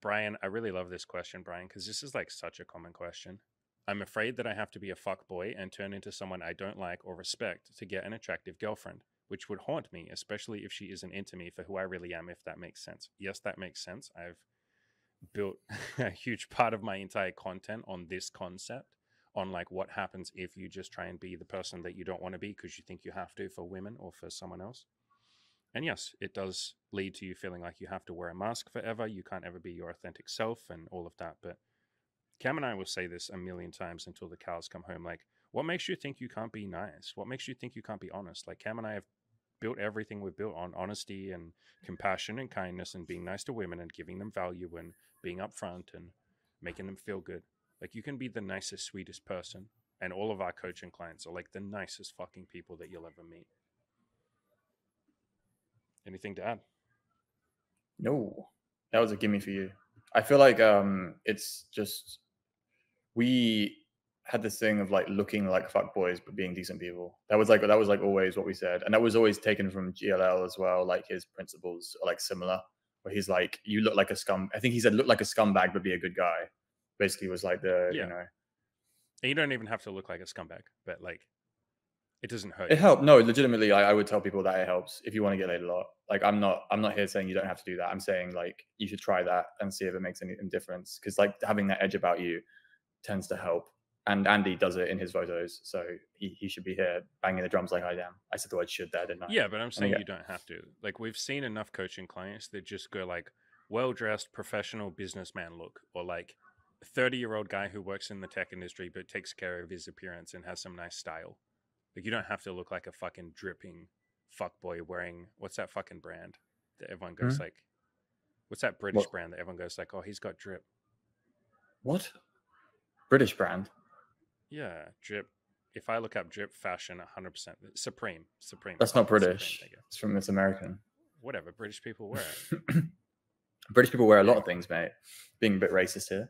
Brian, I really love this question, Brian, because this is like such a common question. I'm afraid that I have to be a fuckboy and turn into someone I don't like or respect to get an attractive girlfriend, which would haunt me, especially if she isn't into me for who I really am, if that makes sense. Yes, that makes sense. I've built a huge part of my entire content on this concept, on like what happens if you just try and be the person that you don't want to be because you think you have to for women or for someone else. And yes, it does lead to you feeling like you have to wear a mask forever. You can't ever be your authentic self and all of that. But Cam and I will say this a million times until the cows come home. Like, what makes you think you can't be nice? What makes you think you can't be honest? Like, Cam and I have built everything we've built on honesty and compassion and kindness and being nice to women and giving them value and being upfront and making them feel good. Like, you can be the nicest, sweetest person. And all of our coaching clients are like the nicest fucking people that you'll ever meet. Anything to add? No, that was a gimme for you. I feel like it's just we had this thing of like looking like fuck boys but being decent people. That was like always what we said, and that was always taken from GLL as well. Like his principles are like similar, where he's like, you look like a scum. I think he said look like a scumbag but be a good guy. Basically, was like the Yeah. And you don't even have to look like a scumbag, but like it doesn't hurt. It helped. No, legitimately, I would tell people that it helps if you want to get laid a lot. Like, I'm not here saying you don't have to do that. I'm saying like you should try that and see if it makes any difference. Because like having that edge about you tends to help. And Andy does it in his photos, so he should be here banging the drums like I am. I said the word should there, didn't I? Yeah, but I'm saying you don't have to. Like we've seen enough coaching clients that just go like well-dressed professional businessman look, or like a 30-year-old guy who works in the tech industry but takes care of his appearance and has some nice style. Like you don't have to look like a fucking dripping fuckboy wearing what's that fucking brand that everyone goes like, what's that British brand that everyone goes like, oh, he's got drip. What? British brand? Yeah, drip. If I look up drip fashion, 100% Supreme. That's not British. It's American. Whatever. British people wear it. British people wear a lot of things, mate. Being a bit racist here.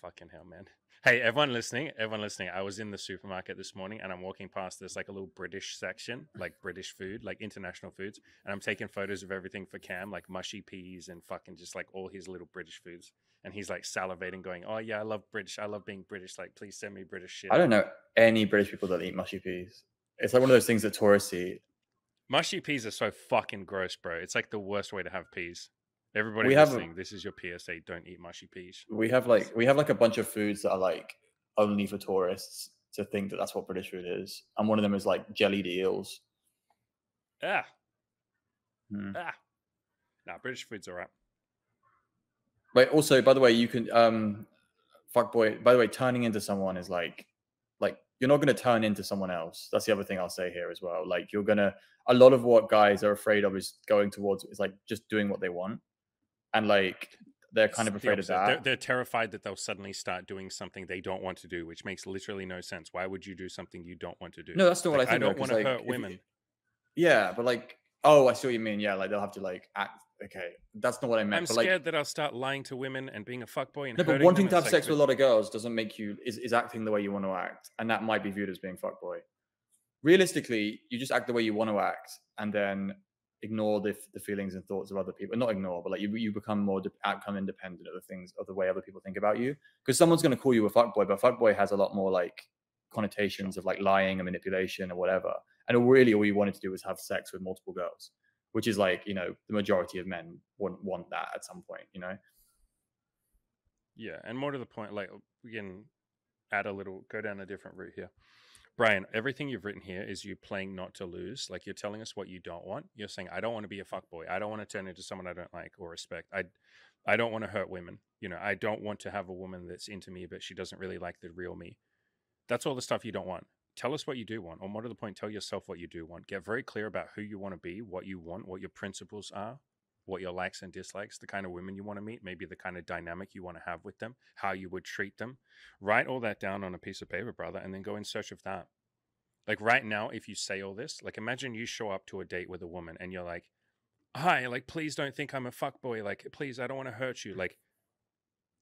Fucking hell, man. Hey, everyone listening. I was in the supermarket this morning and I'm walking past this like a little British section, like British food, like international foods. And I'm taking photos of everything for Cam, like mushy peas and fucking just like all his little British foods. And he's like salivating, going, oh yeah, I love British. I love being British. Like, please send me British shit. I don't know any British people that eat mushy peas. It's like one of those things that tourists eat. Mushy peas are so fucking gross, bro. It's like the worst way to have peas. Everybody listening, this is your PSA. Don't eat mushy peas. We have like a bunch of foods that are like only for tourists to think that that's what British food is, and one of them is like jellied eels. Nah, British food's alright. But also, by the way, you can fuckboy. By the way, turning into someone is like you're not going to turn into someone else. That's the other thing I'll say here as well. Like you're gonna, a lot of what guys are afraid of is going towards is like just doing what they want. And like they're kind of afraid of that. They're terrified that they'll suddenly start doing something they don't want to do, which makes literally no sense. Why would you do something you don't want to do? No, that's not what I think. I don't want to hurt women. Yeah, but like, oh, I see what you mean. Yeah, like they'll have to like act. Okay, that's not what I meant. I'm scared that I'll start lying to women and being a fuckboy. And no, but wanting to have sex with a lot of girls doesn't make you is acting the way you want to act, and that might be viewed as being fuckboy. Realistically, you just act the way you want to act, and then ignore the feelings and thoughts of other people. Not ignore, but like you become more outcome independent of the things of the way other people think about you. Because someone's going to call you a fuckboy, but fuckboy has a lot more like connotations of like lying and manipulation or whatever. And really, all you wanted to do was have sex with multiple girls, which is like, you know, the majority of men want that at some point, you know. Yeah, and more to the point, like we can go down a different route here. Brian, everything you've written here is you playing not to lose. Like you're telling us what you don't want. You're saying, I don't want to be a fuckboy. I don't want to turn into someone I don't like or respect. I don't want to hurt women. You know, I don't want to have a woman that's into me, but she doesn't really like the real me. That's all the stuff you don't want. Tell us what you do want. Or more to the point, tell yourself what you do want. Get very clear about who you want to be, what you want, what your principles are, what your likes and dislikes, the kind of women you want to meet, maybe the kind of dynamic you want to have with them, how you would treat them. Write all that down on a piece of paper, brother, and then go in search of that. Like right now, if you say all this, like imagine you show up to a date with a woman and you're like, hi, like, please don't think I'm a fuckboy. Like, please, I don't want to hurt you. Like,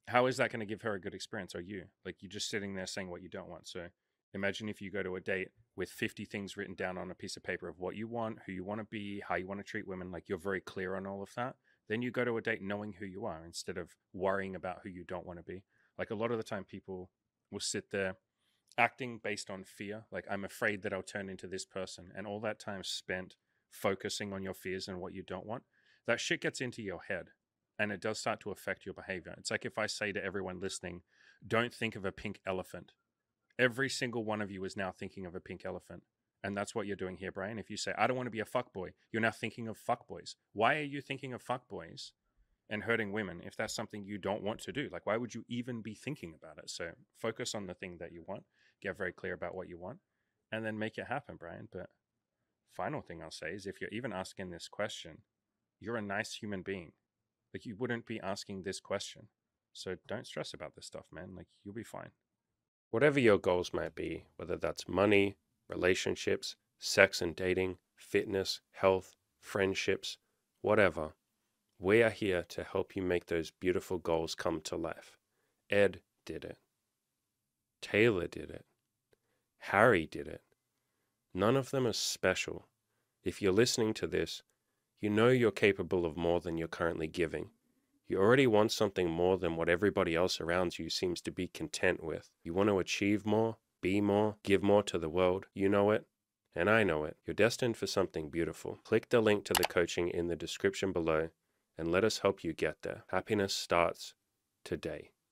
how is that going to give her a good experience? Or you? Like, you're just sitting there saying what you don't want. So imagine if you go to a date with 50 things written down on a piece of paper of what you want, who you want to be, how you want to treat women. Like, you're very clear on all of that. then you go to a date knowing who you are instead of worrying about who you don't want to be. Like a lot of the time, people will sit there acting based on fear. Like, I'm afraid that I'll turn into this person. And all that time spent focusing on your fears and what you don't want, that shit gets into your head and it does start to affect your behavior. It's like if I say to everyone listening, don't think of a pink elephant. Every single one of you is now thinking of a pink elephant. And that's what you're doing here, Brian. If you say, I don't want to be a fuckboy, you're now thinking of fuckboys. Why are you thinking of fuckboys and hurting women if that's something you don't want to do? Like, why would you even be thinking about it? So focus on the thing that you want, get very clear about what you want, and then make it happen, Brian. But final thing I'll say is if you're even asking this question, you're a nice human being. Like, you wouldn't be asking this question. So don't stress about this stuff, man. Like, you'll be fine. Whatever your goals might be, whether that's money, relationships, sex and dating, fitness, health, friendships, whatever, we are here to help you make those beautiful goals come to life. Ed did it. Taylor did it. Harry did it. None of them are special. If you're listening to this, you know you're capable of more than you're currently giving. You already want something more than what everybody else around you seems to be content with. You want to achieve more, be more, give more to the world. You know it, and I know it. You're destined for something beautiful. Click the link to the coaching in the description below, and let us help you get there. Happiness starts today.